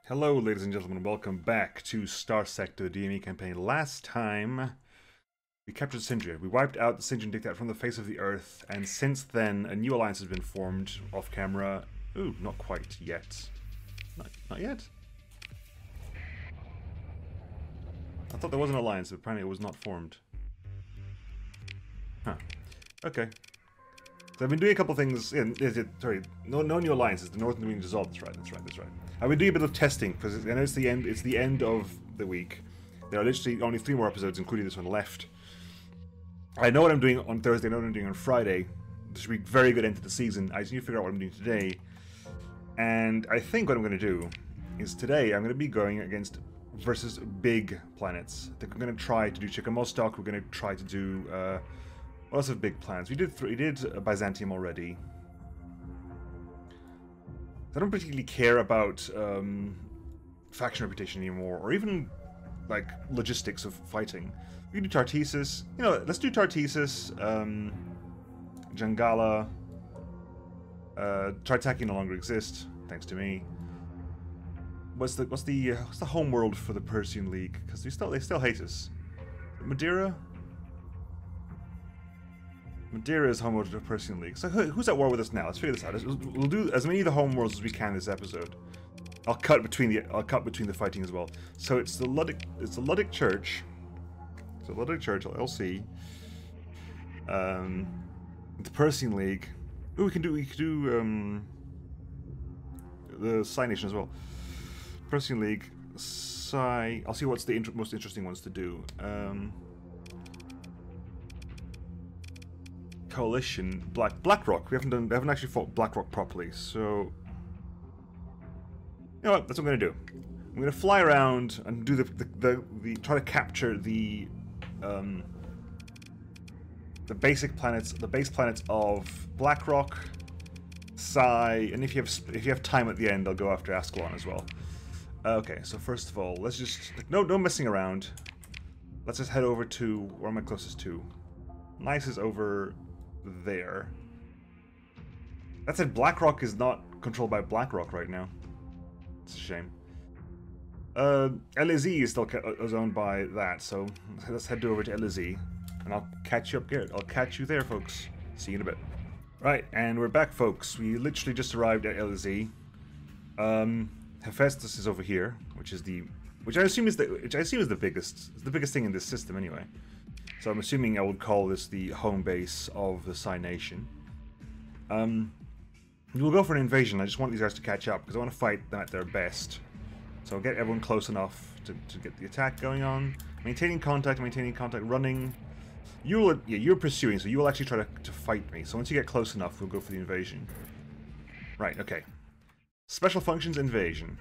Hello, ladies and gentlemen, welcome back to Starsector, the DME campaign. Last time, we captured Sindria. We wiped out the Sinjin dictator from the face of the earth, and since then, a new alliance has been formed off-camera. Ooh, not quite yet. Not yet? I thought there was an alliance, but apparently it was not formed. Huh. Okay. So I've been doing a couple things. Sorry, no new alliances. The Northern being dissolved. That's right. I've been doing a bit of testing because I know it's the end. It's the end of the week. There are literally only 3 more episodes, including this one, left. I know what I'm doing on Thursday. I know what I'm doing on Friday. This should be a very good end to the season. I just need to figure out what I'm doing today. And I think what I'm going to do is today I'm going to be going against versus big planets. I think I'm going to try to do Chickamostok. We're going to try to do. Lots of big plans. We did Byzantium already. I don't particularly care about faction reputation anymore, or even like logistics of fighting. We can do Tartessus. You know, let's do Tartessus. Jangala. Tritaki no longer exists, thanks to me. What's the homeworld for the Persian League? Because they still hate us. Madeira. Madeira is homeworld to the Persian League. So who's at war with us now? Let's figure this out. We'll do as many of the homeworlds as we can this episode. I'll cut between the fighting as well. So it's the Luddic Church. It's the Luddic Church LLC. The Persian League. Ooh, we could do the Psi Nation as well. Persian League. Psi. I'll see what's the most interesting ones to do. Coalition, BlackRock. We haven't actually fought BlackRock properly, so you know what? That's what I'm gonna do. I'm gonna fly around and do the try to capture the base planets of BlackRock, Psi, and if you have time at the end, I'll go after Ascalon as well. Okay, so first of all, let's just no messing around. Let's just head over to where am I closest to? Nice is over there. That said, BlackRock is not controlled by BlackRock right now. It's a shame. LAZ is still owned by that, so let's head over to LAZ, and I'll catch you up there. I'll catch you there, folks. See you in a bit. Right, and we're back, folks. We literally just arrived at LAZ. Hephaestus is over here, which I assume is the biggest thing in this system anyway. So I'm assuming I would call this the home base of the Psi Nation. We'll go for an invasion. I just want these guys to catch up because I want to fight them at their best. So I'll get everyone close enough to get the attack going on. Maintaining contact, running. You're pursuing, so you will actually try to fight me. So once you get close enough, we'll go for the invasion. Right, okay. Special functions invasion.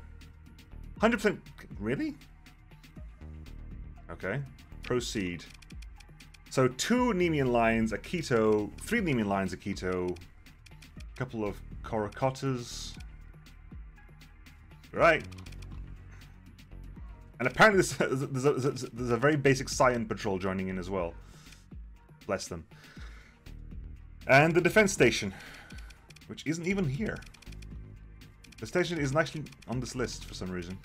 100%. Really? Okay. Proceed. So 2 Nemean lines, a Keto, 3 Nemean lines, a Keto, a couple of Korakotas. Right. And apparently there's a very basic Cyan patrol joining in as well. Bless them. And the defense station, which isn't even here. The station isn't actually on this list for some reason.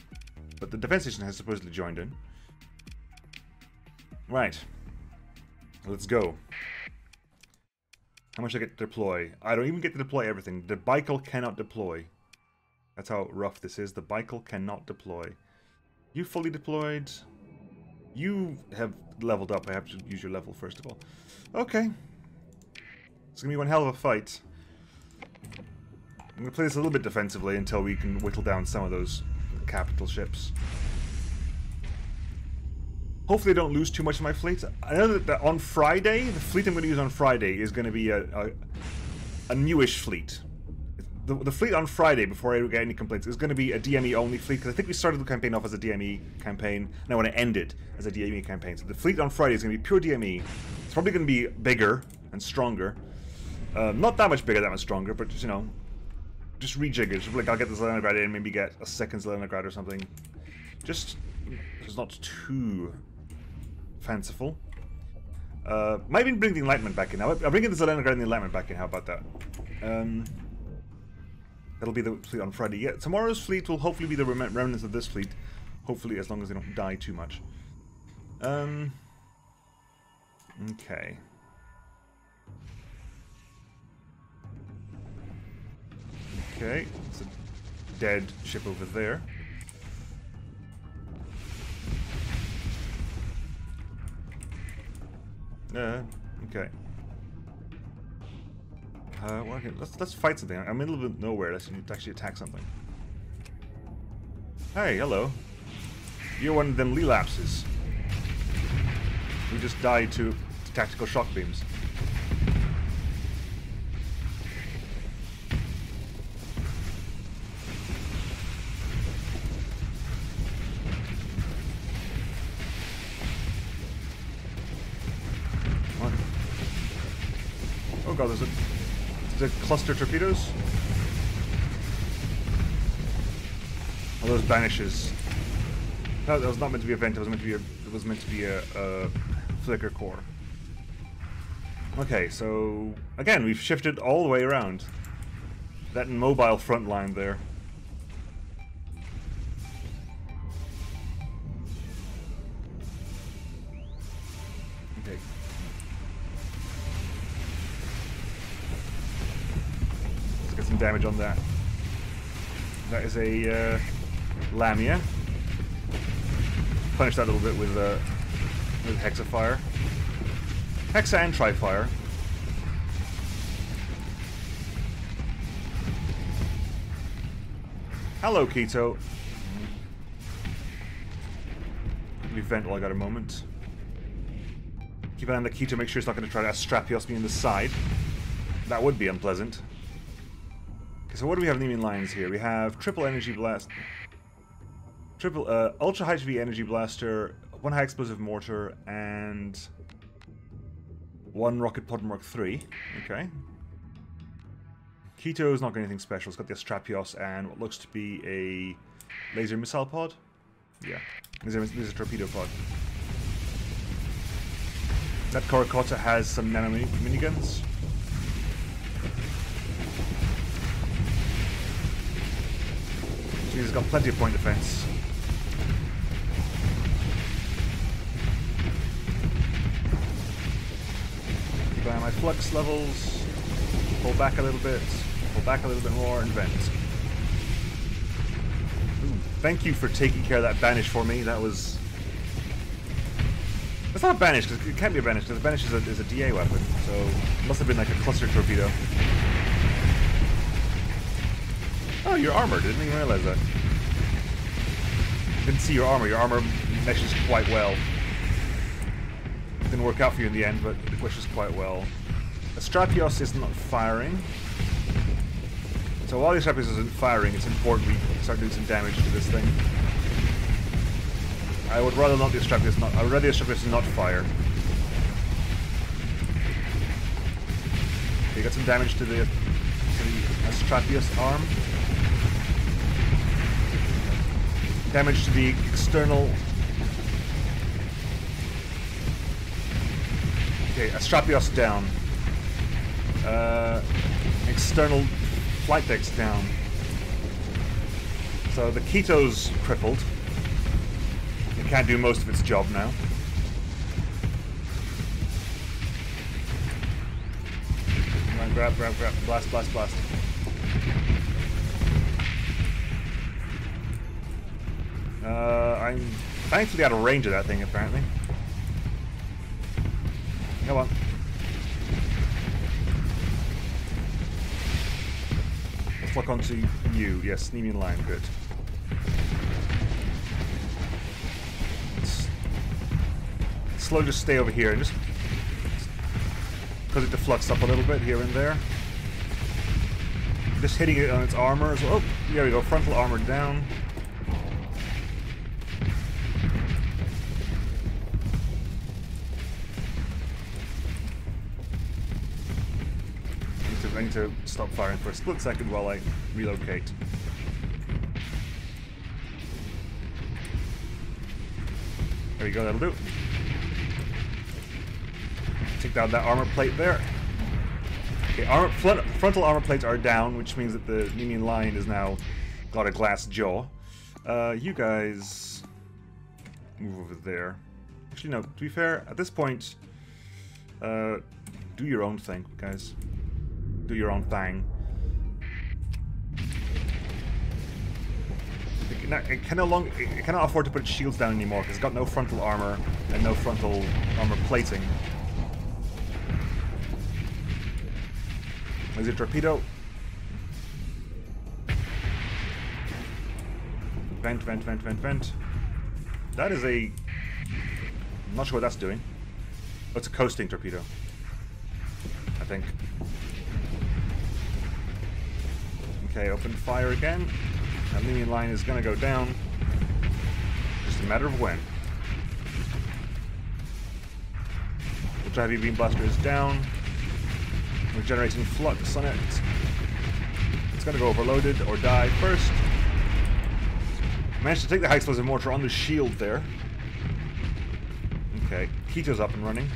But the defense station has supposedly joined in. Right. Let's go. How much I get to deploy? I don't even get to deploy everything. The Baikal cannot deploy. That's how rough this is. The Baikal cannot deploy. You fully deployed. You have leveled up. I have to use your level first of all. Okay. It's gonna be one hell of a fight. I'm gonna play this a little bit defensively until we can whittle down some of those capital ships. Hopefully I don't lose too much of my fleet. I know that on Friday, the fleet I'm going to use on Friday is going to be a newish fleet. The fleet on Friday, before I get any complaints, is going to be a DME only fleet, because I think we started the campaign off as a DME campaign, and I want to end it as a DME campaign. So the fleet on Friday is going to be pure DME. It's probably going to be bigger and stronger. Not that much bigger, that much stronger, but just, you know, just rejig it. Just like I'll get the Zelenograd in, maybe get a second Zelenograd or something. Just, it's not too fanciful. Might even bring the Enlightenment back in. I'll bring the Zelenograd and the Enlightenment back in. How about that? That'll be the fleet on Friday. Yeah, tomorrow's fleet will hopefully be the remnants of this fleet. Hopefully, as long as they don't die too much. Okay. Okay, it's a dead ship over there. Okay. Well, okay, let's fight something. I'm in the middle of nowhere. Let's actually attack something. Hey, hello. You're one of them relapses. We just died to tactical shock beams. What? Oh god, there's a cluster of torpedoes. Oh, those banishes. No, that was not meant to be a vent. It was meant to be a flicker core. Okay, so again, we've shifted all the way around. That mobile front line there. Okay. Let's get some damage on that. That is a Lamia. Punish that a little bit with Hexafire. Hexa and Trifire. Hello, Keto. Let me vent while I got a moment. Keep an eye on the Keto, make sure it's not going to try to Astrapios me in the side. That would be unpleasant. Okay, so what do we have in the main lines here? We have triple energy blast. Ultra high HV energy blaster, 1 high explosive mortar, and 1 rocket pod Mark III. Okay. Keto's not got anything special. It's got the Astrapios and what looks to be a laser missile pod. Yeah, laser torpedo pod. That Korakota has some nano miniguns. He's got plenty of point defense. Keep an eye on my flux levels. Pull back a little bit. Pull back a little bit more and vent. Ooh, thank you for taking care of that banish for me. That was... It's not a banish, because it can't be a banish, because a banish is a DA weapon. So it must have been like a cluster torpedo. Oh, you're armored. Didn't even realize that. Didn't see your armor. Your armor meshes quite well. Didn't work out for you in the end, but it meshes quite well. Astrapios is not firing. So while the Astrapios isn't firing, it's important we start doing some damage to this thing. I would rather not the Astrapios not. I would rather the Astrapios not fire. Okay, got some damage to the Astrapios arm. Damage to the external... Okay, Astrapios down. External flight decks down. So the Keto's crippled. It can't do most of its job now. Come on, grab. Blast. I'm thankfully out of range of that thing, apparently. Come on. Let's lock onto you. Yes, Nemean line, good. Slow, just stay over here, just because it deflects up a little bit here and there. Just hitting it on its armor as well. Oh, there we go, frontal armor down. I need to stop firing for a split second while I relocate. There we go, that'll do. Take down that armor plate there. Okay, frontal armor plates are down, which means that the Nemean line is now got a glass jaw. You guys move over there. Actually, no. To be fair, at this point, do your own thing, guys. Do your own thing. It cannot afford to put its shields down anymore because it's got no frontal armor and no frontal armor plating. Is it torpedo? Vent, vent, vent, vent, vent. That is a... I'm not sure what that's doing. Oh, it's a coasting torpedo, I think. Okay, open fire again. That Nemean line is gonna go down. Just a matter of when. Ultra heavy beam blaster is down. We're generating flux on it. It's gonna go overloaded or die first. Managed to take the high explosive mortar on the shield there. Okay, Keto's up and running.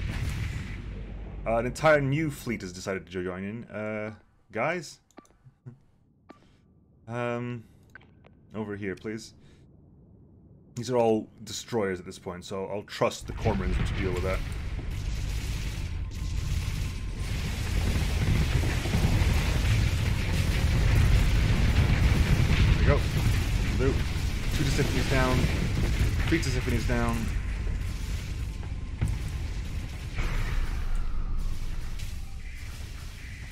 An entire new fleet has decided to join in. Guys? Over here, please. These are all destroyers at this point, so I'll trust the cormorants to deal with that. There we go. Blue. 2 Tisiphonies down. 3 Tisiphonies down.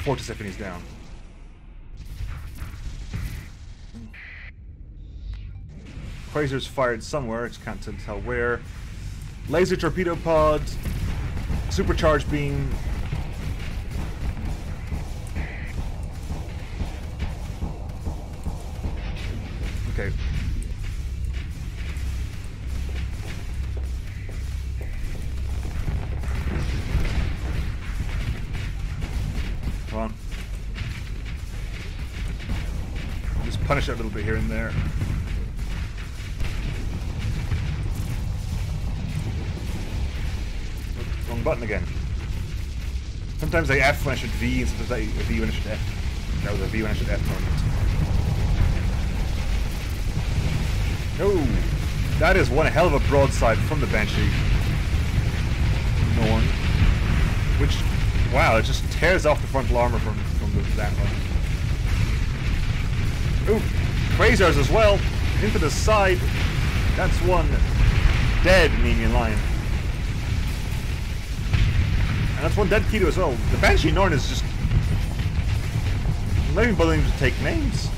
Four Tisiphonies down. Quasars fired somewhere, I just can't tell where. Laser torpedo pod. Supercharged beam. Okay. Come on. Just punish it a little bit here and there. Oops, wrong button again. Sometimes I F when I should V, and sometimes I V when I should F. That was a V when I should F moment. No! That is one hell of a broadside from the Banshee. Norn. Which, wow, it just tears off the frontal armor from that one. Ooh, Quasars as well. Into the side. That's one dead Nemean line. And that's one dead Keto as well. The Banshee Norn is just... I'm not even bothering to take names.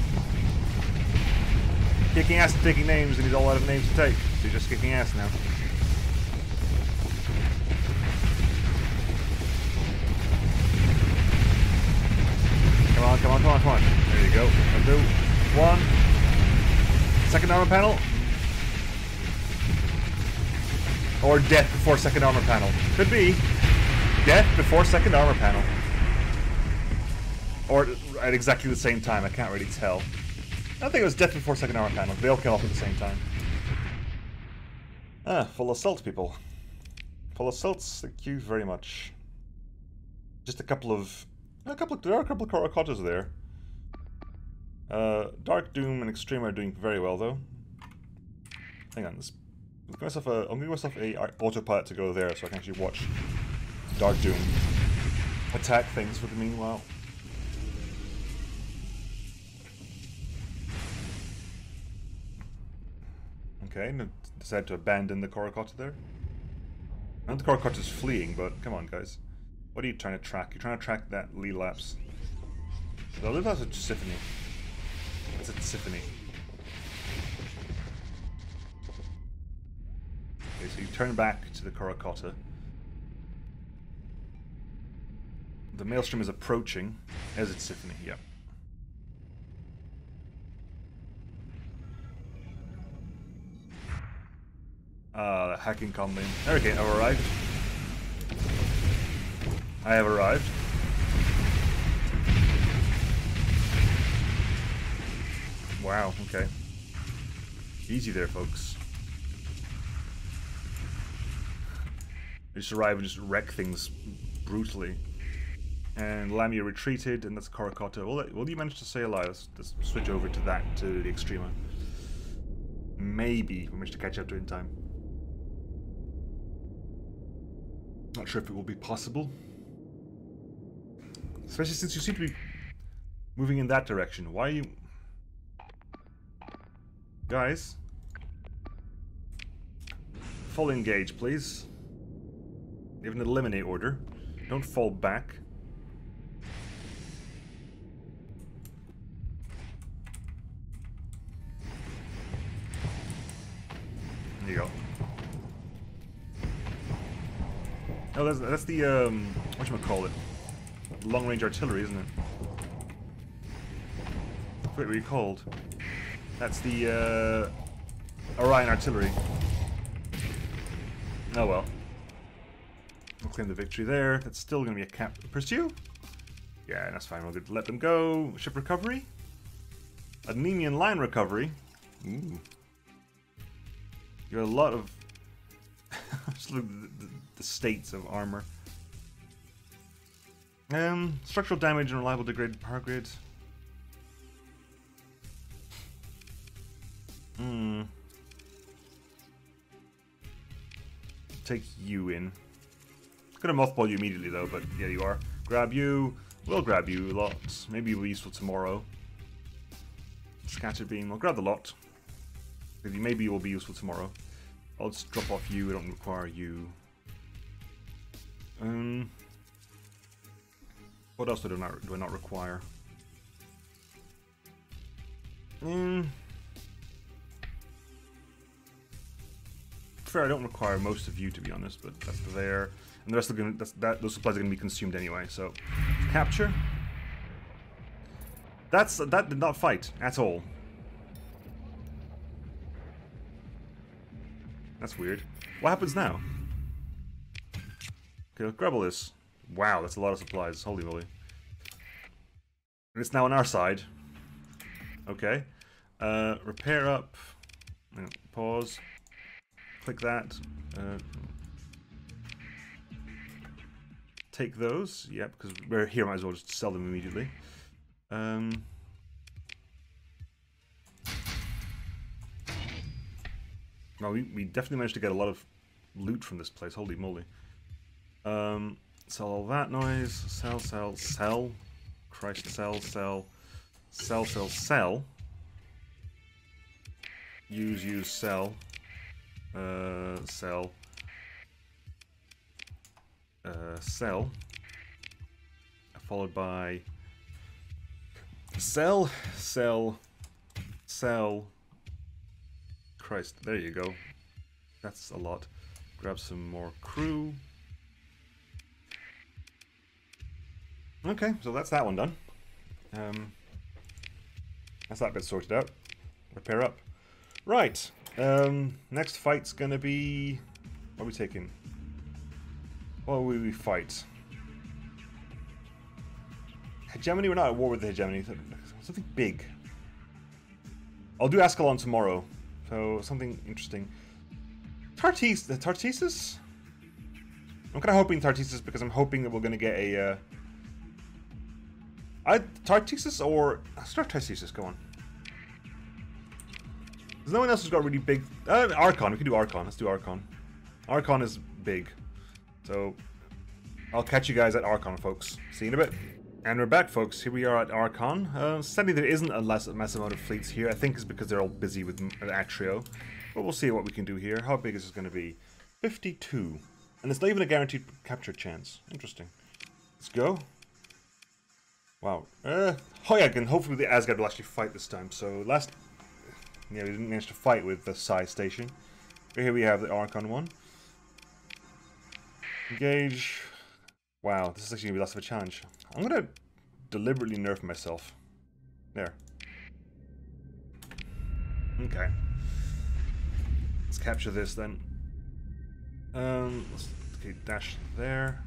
Kicking ass and taking names, and he's all out of names to take. So he's just kicking ass now. Come on, come on, come on, come on. There you go. I'll do one. Second armor panel. Or death before second armor panel. Could be. Death before second armor panel. Or at exactly the same time, I can't really tell. I think it was death before second armor panel. They all came off at the same time. Ah, full assault, people. Full assaults, thank you very much. Just there are a couple of Corocotas there. Dark Doom and Extreme are doing very well though. Hang on, I'm giving myself a autopilot to go there so I can actually watch Dark Doom attack things for the meanwhile. Okay, decided to abandon the Corocota there. I know the Corocota's fleeing, but come on, guys. What are you trying to track? You're trying to track that Lee Lapse. I believe that's a Tisiphony. It's a Tisiphony. Okay, so you turn back to the Corocota. The Maelstrom is approaching. As it's Tisiphony, yep. The hacking combine. Okay, I've arrived. I have arrived. Wow, okay. Easy there, folks. They just arrive and just wreck things brutally. And Lamia retreated, and that's Karakata. Well, you managed to say alive. Let's switch over to that, to the Extrema. Maybe we managed to catch up to it in time. Not sure if it will be possible. Especially since you seem to be moving in that direction. Why are you... Guys? Full engage, please. You have an eliminate order. Don't fall back. There you go. Oh, that's the whatchamacallit? Long range artillery, isn't it? Wait, what are you called? That's the Orion artillery. Oh well. We'll claim the victory there. That's still going to be a cap. Pursue? Yeah, that's fine. We'll let them go. Ship recovery? Anemian line recovery? Ooh. You have a lot of... Just look at the states of armor. Structural damage and reliable degraded power grid. Take you in. Gonna mothball you immediately though, but yeah, you are. Grab you. We'll grab you a lot. Maybe it'll be useful tomorrow. Scatter beam. I'll grab the lot. Maybe it will be useful tomorrow. I'll just drop off you. I don't require you. What else do I not require? Fair, I don't require most of you to be honest, but that's there. And the rest are gonna those supplies are gonna be consumed anyway, so capture. That did not fight at all. That's weird. What happens now? Okay, let's grab all this. Wow, that's a lot of supplies. Holy moly. And it's now on our side. Okay. Repair up. Pause. Click that. Take those. Yep, because we're here, might as well just sell them immediately. No, we definitely managed to get a lot of loot from this place. Holy moly. Sell all that noise. Sell, sell, sell. Christ, sell, sell. Sell, sell, sell. Use, sell. Sell. Sell. Followed by sell, sell, sell. Christ, there you go. That's a lot. Grab some more crew. Okay, so that's that one done. That's that bit sorted out. Repair up. Right. Next fight's gonna be... What are we taking? What will we fight? Hegemony? We're not at war with the hegemony. Something big. I'll do Ascalon tomorrow. So, something interesting. Tartessus? I'm kind of hoping Tartessus because I'm hoping that we're going to get a... Tartessus or... Start Tartessus, go on. There's no one else who's got really big... Archon, we can do Archon. Let's do Archon. Archon is big. So, I'll catch you guys at Archon, folks. See you in a bit. And we're back, folks. Here we are at Archon. Sadly, there isn't a massive amount of fleets here. I think it's because they're all busy with Actrio. But we'll see what we can do here. How big is this going to be? 52. And it's not even a guaranteed capture chance. Interesting. Let's go. Wow. Oh yeah, and hopefully the Asgard will actually fight this time. So last... Yeah, we didn't manage to fight with the Psi Station. But here we have the Archon one. Engage. Wow, this is actually going to be less of a challenge. I'm going to deliberately nerf myself. There. Okay. Let's capture this then. Okay, dash there.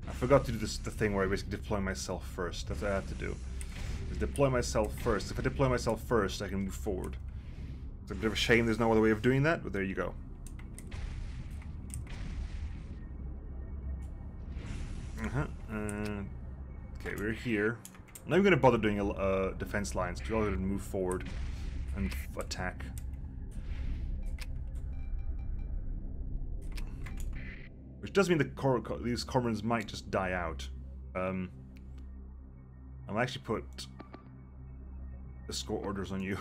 I forgot to do the thing where I basically deploy myself first. That's what I have to do. Is deploy myself first. If I deploy myself first, I can move forward. It's a bit of a shame there's no other way of doing that, but there you go. Okay, we're here. I'm not even going to bother doing defense lines. We're all going to move forward and attack. Which does mean that these cormorants might just die out. I'll actually put escort orders on you.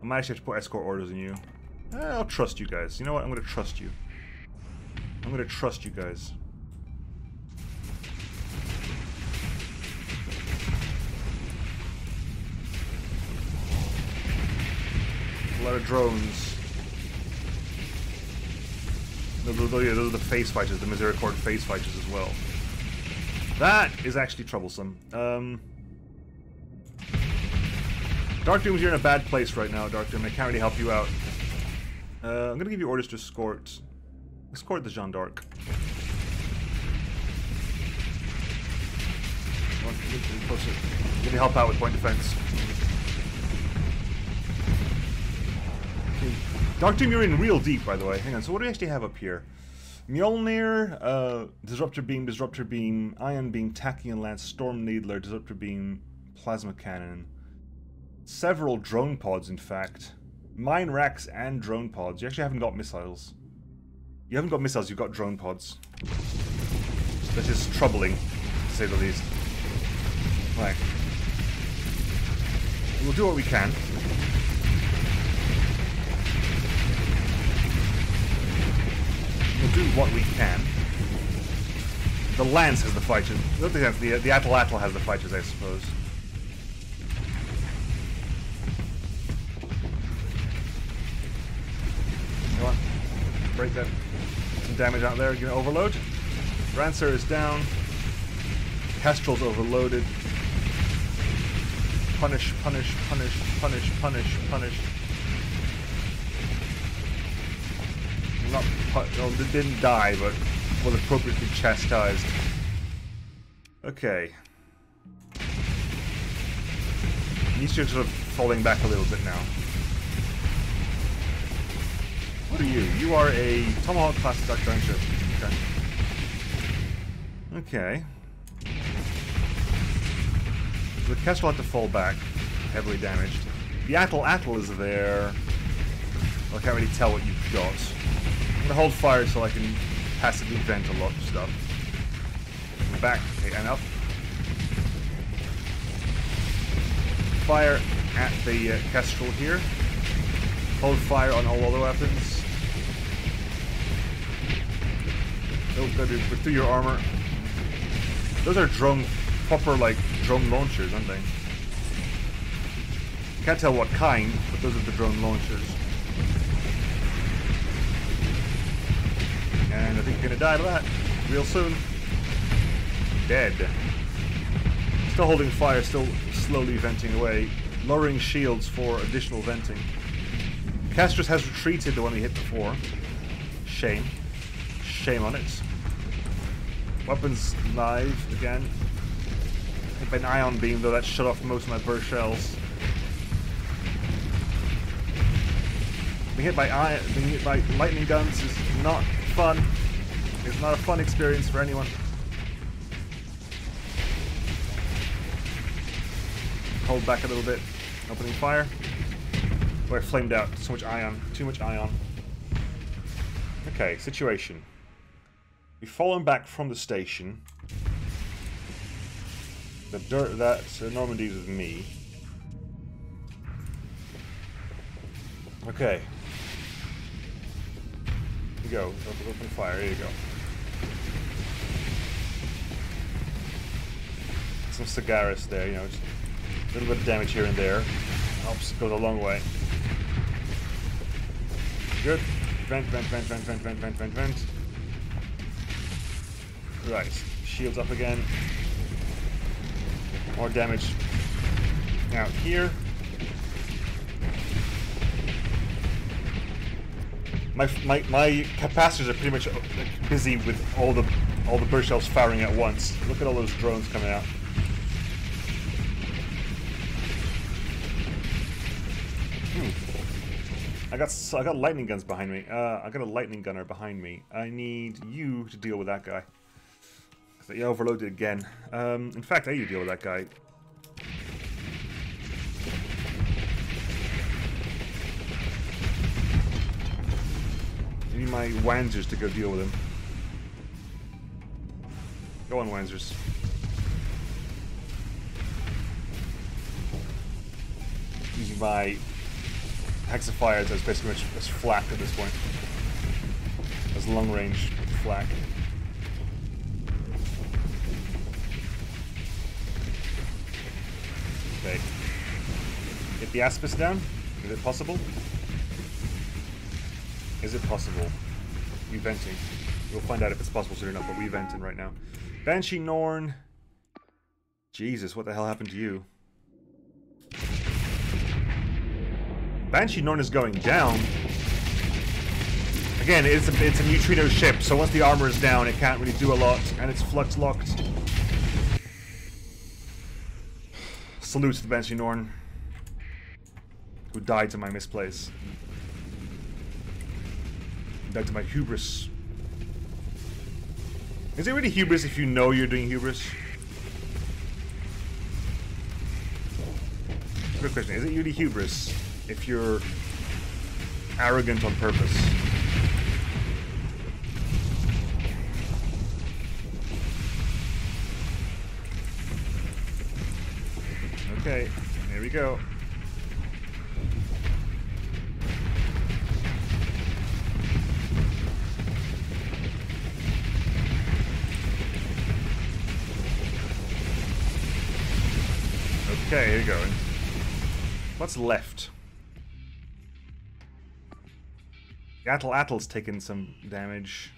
I might actually have to put escort orders on you. I'll trust you guys. You know what? I'm going to trust you. I'm going to trust you guys. A lot of drones. Those are the phase fighters, the Misericord phase fighters as well. That is actually troublesome. Dark Doom's, you're in a bad place right now, Dark Doom. I can't really help you out. I'm gonna give you orders to escort the Jeanne d'Arc. Give me help out with point defense. Okay. Dark Doom, you're in real deep, by the way. Hang on, so what do we actually have up here? Mjolnir, Disruptor Beam, Ion Beam, Tachyon Lance, Storm Needler, Disruptor Beam, Plasma Cannon. Several drone pods, in fact. Mine racks and drone pods. You actually haven't got missiles. You haven't got missiles, you've got drone pods. That is troubling, to say the least. Right. We'll do what we can. We'll do what we can. The Lance has the fighters. The Atlatl has the fighters, I suppose. Come on. Break that. Some damage out there. Get an overload. Rancer is down. Kestrel's overloaded. Punish, punish, punish, punish, punish, punish. Not, well, they didn't die, but was appropriately chastised. Okay. These are sort of falling back a little bit now. What are you? You are a Tomahawk class Dark Dungeon. Okay. The Kestrel had to fall back, heavily damaged. The Atlatl is there. Well, I can't really tell what you've got. I'm gonna hold fire so I can passively vent a lot of stuff. Back, okay, and up. Fire at the Kestrel here. Hold fire on all other weapons. Oh, go through your armor. Those are proper like drone launchers, aren't they? Can't tell what kind, but those are the drone launchers. And I think you're gonna die to that real soon. Dead. Still holding fire, still slowly venting away. Lowering shields for additional venting. Castrus has retreated the one he hit before. Shame. Shame on it. Weapons live again. Hit by an ion beam, though that shut off most of my burst shells. Being hit by lightning guns is not fun. It's not a fun experience for anyone. Hold back a little bit. Opening fire. Oh, I flamed out. So much ion. Too much ion. Okay, situation. We've fallen back from the station. That Normandy's with me. Okay. Here you go. Open fire. Here you go. Some Cigaris there, you know, just a little bit of damage here and there. Helps, goes a long way. Good. Vent, vent, vent, vent, vent, vent, vent, vent, vent. Right. Shields up again. More damage out here. My capacitors are pretty much busy with all the burst shells firing at once. Look at all those drones coming out. I got lightning guns behind me. I got a lightning gunner behind me. I need you to deal with that guy. So you overloaded again. In fact, I need to deal with that guy. I need my Wanzers to go deal with him. Go on, Wanzers. Using my Hexafires as basically much as flak at this point. As long range flak. Okay. Get the Aspis down? Is it possible? Is it possible? Reventing. We'll find out if it's possible soon enough, but we're venting right now. Banshee Norn. Jesus, what the hell happened to you? Banshee Norn is going down. Again, it's a neutrino ship, so once the armor is down, it can't really do a lot, and it's flux locked. Salute to the Banshee Norn, who died to my misplays. Died to my hubris. Is it really hubris if you know you're doing hubris? Good question. Is it really hubris if you're arrogant on purpose? Okay, here we go. Okay, here we go. What's left? Attl's taken some damage.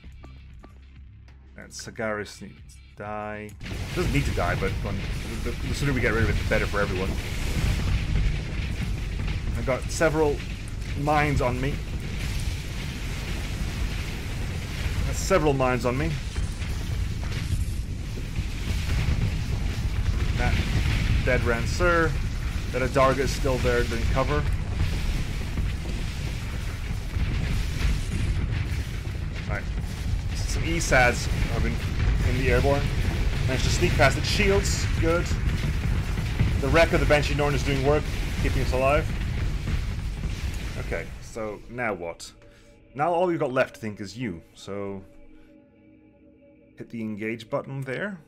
That Sagaris needs to die. Doesn't need to die, but the sooner we get rid of it, the better for everyone. I've got several mines on me. That's several mines on me. That dead Rancer. That Adarga is still there doing cover. Alright. Some ESADs have been in the airborne. Managed to sneak past its shields. Good. The wreck of the Banshee Norn is doing work, keeping us alive. Okay, so now what? Now all we've got left, I think, is you. So hit the engage button there.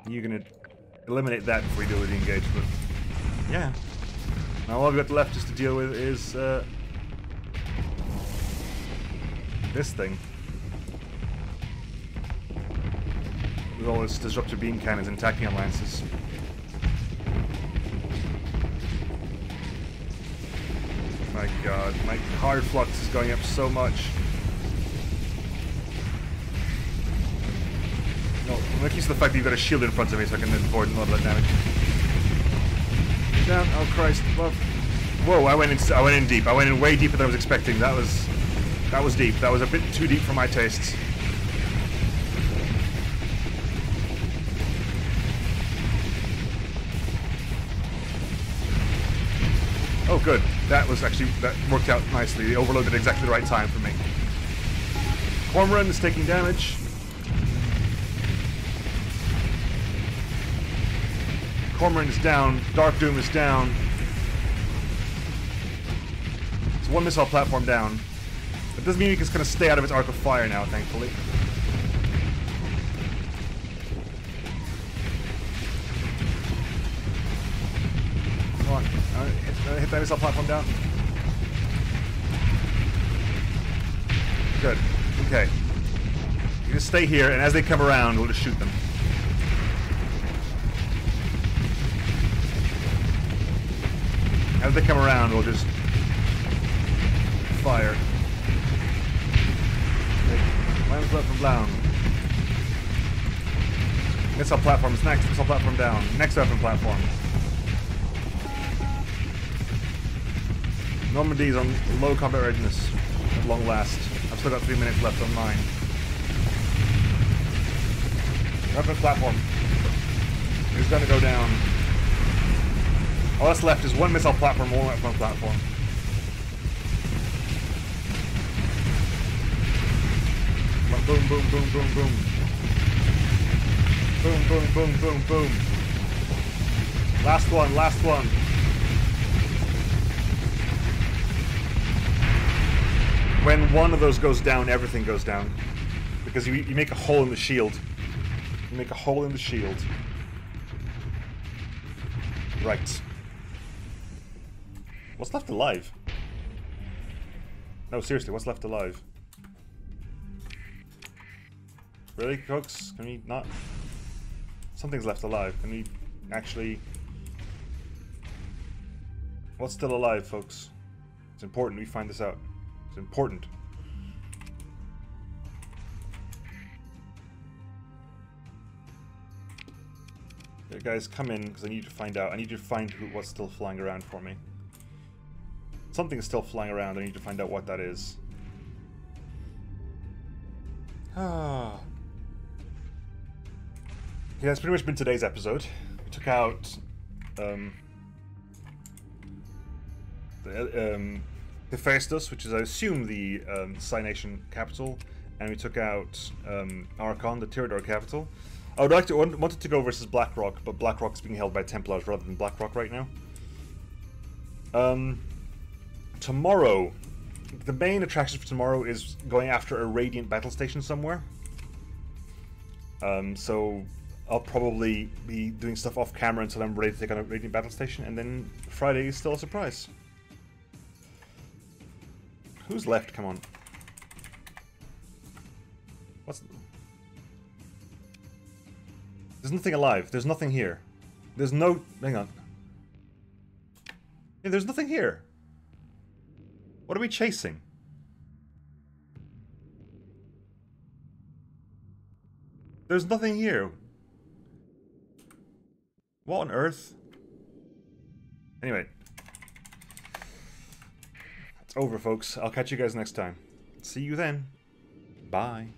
You're gonna eliminate that before we deal with the engage, but yeah. Now all we've got left just to deal with is this thing. With all its disruptor beam cannons and attacking alliances. My god, my hard flux is going up so much. No, I'm making use of the fact that you've got a shield in front of me so I can avoid a lot of that damage. Down, oh Christ, love. Whoa, I went in deep. I went in way deeper than I was expecting. That was deep. That was a bit too deep for my tastes. Oh good. That worked out nicely. They overloaded at exactly the right time for me. Cormoran is taking damage. Cormoran is down. Dark Doom is down. It's one missile platform down. That doesn't mean it's going to stay out of its arc of fire now, thankfully. Come on. Hit that missile platform down. Good. Okay. You just stay here, and as they come around, we'll just shoot them. As they come around, we'll just fire. Lamb's left from down. Missile platform is next. Missile platform down. Next weapon platform. Normandy's on low combat readiness at long last. I've still got 3 minutes left on mine. Weapon platform is going to go down. All that's left is one missile platform, one weapon platform. Boom, boom, boom, boom, boom. Boom, boom, boom, boom, boom. Last one, last one. When one of those goes down, everything goes down. Because you make a hole in the shield. You make a hole in the shield. Right. What's left alive? No, seriously, what's left alive? Really, folks? Can we not... Something's left alive. Can we actually... What's still alive, folks? It's important we find this out. It's important. Yeah, guys, come in, because I need to find out. I need to find what's still flying around for me. Something's still flying around. I need to find out what that is. Ah. Yeah, that's pretty much been today's episode. We took out Hephaestus, which is, I assume, the Cynation capital, and we took out Archon, the Tyrador capital. I would like to wanted to go versus Blackrock, but Blackrock's being held by Templars rather than Blackrock right now. Tomorrow, the main attraction for tomorrow is going after a Radiant battle station somewhere. So I'll probably be doing stuff off camera until I'm ready to take on a Radiant battle station, and then Friday is still a surprise. Who's left? Come on. What's... There's nothing alive. There's nothing here. There's no... Hang on. Yeah, there's nothing here. What are we chasing? There's nothing here. What on earth? Anyway. It's over, folks. I'll catch you guys next time. See you then. Bye.